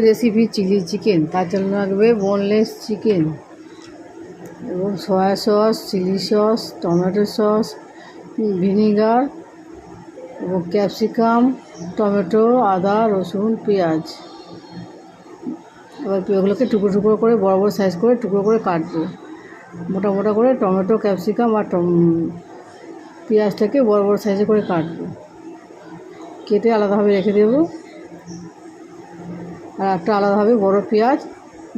Recipe chilli chicken. তার জন্য লাগবে বোনলেস চিকেন এবং soya sauce, chilli sauce, tomato sauce, vinegar এবং ক্যাপসিকাম, টমেটো, আদা, রসুন, পেঁয়াজ। এবার এগুলোকে টুকরো টুকরো করে বড় বড় সাইজ করে টুকরো করে কাটবো। মোটা মোটা করে টমেটো, ক্যাপসিকাম আর পেঁয়াজটাকে বড় বড় সাইজে করে কাটবো, কেটে আলাদাভাবে রেখে দেবো। আর একটা আলাদাভাবে বড় পেঁয়াজ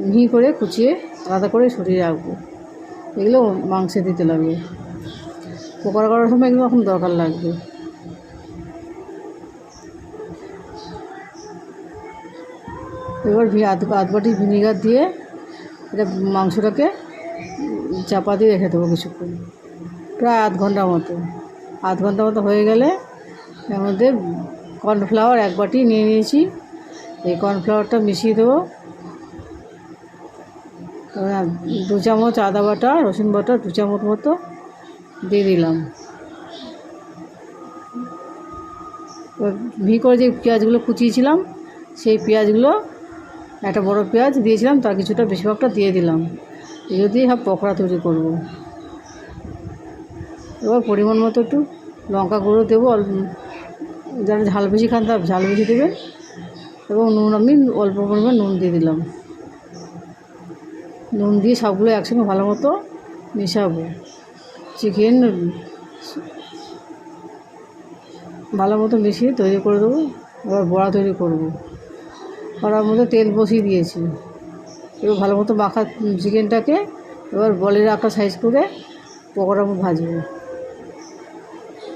মিহি করে কুচিয়ে আলাদা করে সরিয়ে রাখবো। এগুলো মাংসে দিতে লাগবে, পকোড়া করার সময় এগুলো এখন দরকার লাগবে। এবার আধ বাটি ভিনিগার দিয়ে এটা মাংসটাকে চাপা দিয়ে রেখে দেবো কিছুক্ষণ, প্রায় আধ ঘন্টা মতো হয়ে গেলে এর মধ্যে কর্নফ্লাওয়ার 1 বাটি নিয়ে নিয়েছি। এই কর্নফ্লাওয়ারটা মিশিয়ে দেবো। 2 চামচ আদা বাটা, রসুন বাটা 2 চামচ মতো দিয়ে দিলাম। মিহি করে যে পেঁয়াজগুলো কুচিয়েছিলাম সেই পেঁয়াজগুলো, একটা বড় পেঁয়াজ দিয়েছিলাম, তার কিছুটা বেশিরভাগটা দিয়ে দিলাম। এগুলো দিয়ে সব পকোড়া তৈরি করব। এবার পরিমাণ মতো একটু লঙ্কা গুঁড়ো দেবো, যারা ঝাল বেশি খান তারা ঝাল বেশি দেবে, এবং নুন আমি অল্প পরিমাণ নুন দিয়ে দিলাম। নুন দিয়ে সবগুলো একসঙ্গে ভালো মতো মেশাবো। চিকেন ভালো মতো মিশিয়ে তৈরি করে দেবো। এবার বড়া তৈরি করব। কড়ার মধ্যে তেল বসিয়ে দিয়েছি। এবার ভালো মতো মাখা চিকেনটাকে এবার বলের আকার সাইজ করে পকোড়া ভাজবো।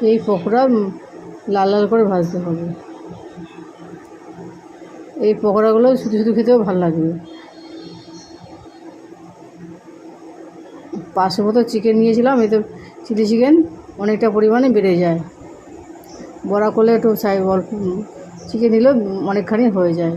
এই পকোড়া লাল লাল করে ভাজতে হবে। এই পকোড়াগুলো শুধু শুধু খেতেও ভালো লাগবে। 500 মতো চিকেন নিয়েছিলাম, এতে চিলি চিকেন অনেকটা পরিমাণে বেড়ে যায়। বড়া করলে একটু অল্প চিকেন দিলেও অনেকখানি হয়ে যায়।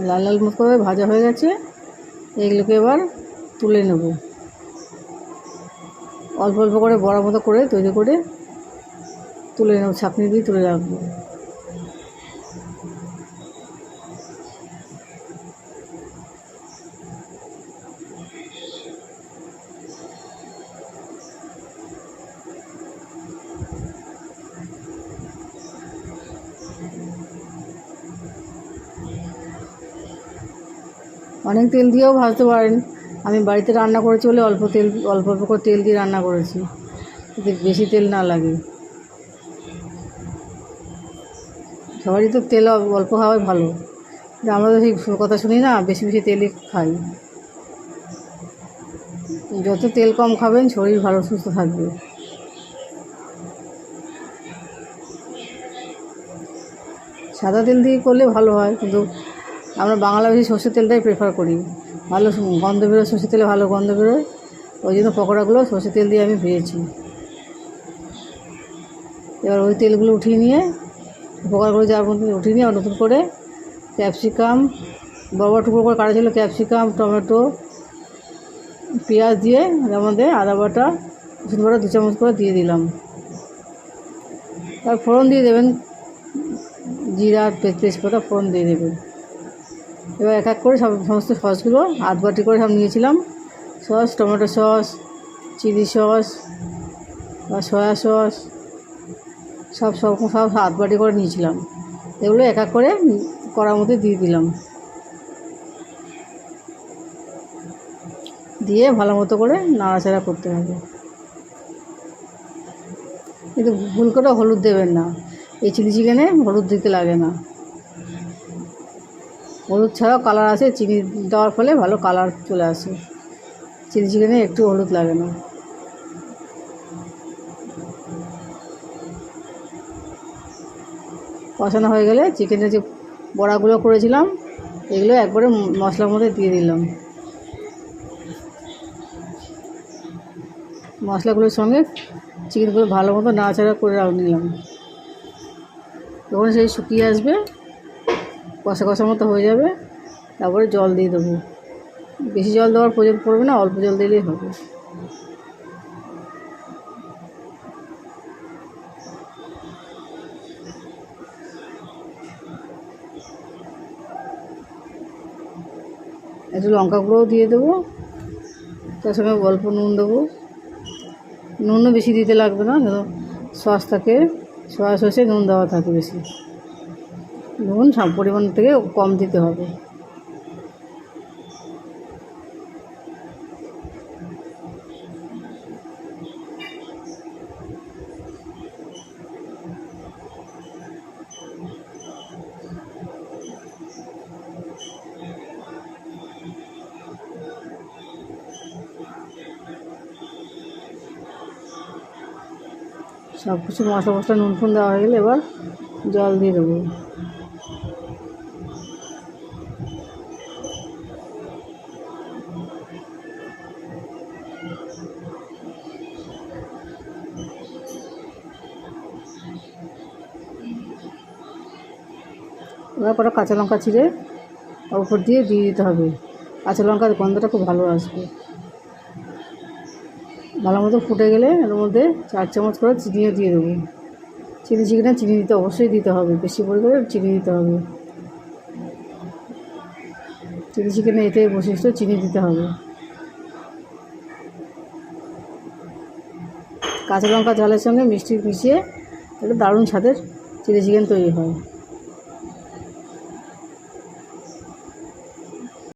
লাল লাল মতো করে ভাজা হয়ে গেছে। এইগুলোকে এবার তুলে নেব। অল্প অল্প করে বড়া মতো করে তৈরি করে তুলে নেব, ছাঁকনি দিয়ে তুলে রাখবো। অনেক তেল দিয়েও ভাজতে পারেন। আমি বাড়িতে রান্না করেছি বলে অল্প অল্প করে তেল দিয়ে রান্না করেছি, যাতে বেশি তেল না লাগে। সবারই তো তেল অল্প খাওয়াই ভালো, আমরা তো সেই কথা শুনি না, বেশি বেশি তেলই খাই। যত তেল কম খাবেন শরীর ভালো সুস্থ থাকবে। সাদা তেল দিয়ে করলে ভালো হয়, কিন্তু আমরা বাংলা বেশি সর্ষের তেলটাই প্রেফার করি। ভালো গন্ধ বেরোয়, সর্ষের তেলে ভালো গন্ধ বেরোয়। ওই জন্য পকোড়াগুলো সর্ষের তেল দিয়ে আমি ভেজেছি। এবার ওই তেলগুলো উঠিয়ে নিয়ে, পকোড়াগুলো যার মধ্যে উঠিয়ে নিয়ে নতুন করে ক্যাপসিকাম, বড় বড় টুকরো করে কাটা ছিল ক্যাপসিকাম, টমেটো, পেঁয়াজ দিয়ে এর মধ্যে আদা বাটা, রসুন বাটা 2 চামচ করে দিয়ে দিলাম। তার ফোড়ন দিয়ে দেবেন, জিরা তেজপাতা ফোড়ন দিয়ে দেবেন। এবার এক এক করে সমস্ত সসগুলো আধ বাটি করে সব নিয়েছিলাম। Sauce, tomato sauce, chilli sauce বা সয়া সস সব আধ বাটি করে নিয়েছিলাম। এগুলো এক এক করে কড়ার মধ্যে দিয়ে দিলাম। দিয়ে ভালো মতো করে নাড়াচাড়া করতে হবে। কিন্তু ভুল করে হলুদ দেবেন না, এই চিলি চিকেনে হলুদ দিতে লাগে না। হলুদ ছাড়াও কালার আসে, চিনি দেওয়ার ফলে ভালো কালার চলে আসে। চিলি চিকেনে একটু হলুদ লাগে না। কষানো হয়ে গেলে চিকেনের যে বড়াগুলো করেছিলাম এগুলো একবারে মশলার মধ্যে দিয়ে দিলাম। মশলাগুলোর সঙ্গে চিকেনগুলো ভালো মতো নাড়াচাড়া করে নিলাম। যখন সেই শুকিয়ে আসবে কষা কষার মতো হয়ে যাবে, তারপরে জল দিয়ে দেবো। বেশি জল দেওয়ার প্রয়োজন পড়বে না, অল্প জল দিলেই হবে। একটু লঙ্কা গুঁড়োও দিয়ে দেবো, তার সঙ্গে অল্প নুন দেবো। নুনও বেশি দিতে লাগবে না, ধরো সস থাকে, সয়া সসে নুন দেওয়া থাকে বেশি, নুন সব পরিমাণ থেকে কম দিতে হবে। সব কিছু মশলা মশলা নুন ফুন দেওয়া হয়ে গেলে এবার জল দিয়ে দেবো। এবার কটা কাঁচা লঙ্কা ছিঁড়ে উপর দিয়ে দিতে হবে। কাঁচা লঙ্কার গন্ধটা খুব ভালো আসবে। ভালো মতো ফুটে গেলে এর মধ্যে 4 চামচ করে চিনিও দিয়ে দেবো। চিলি চিকেনে চিনি দিতে অবশ্যই দিতে হবে, বেশি পরিমাণে চিনি দিতে হবে। চিলি চিকেনে এটাই বৈশিষ্ট্য, চিনি দিতে হবে। কাঁচা লঙ্কা ঝালের সঙ্গে মিষ্টি মিশিয়ে একটা দারুণ স্বাদের চিলি চিকেন তৈরি হয়।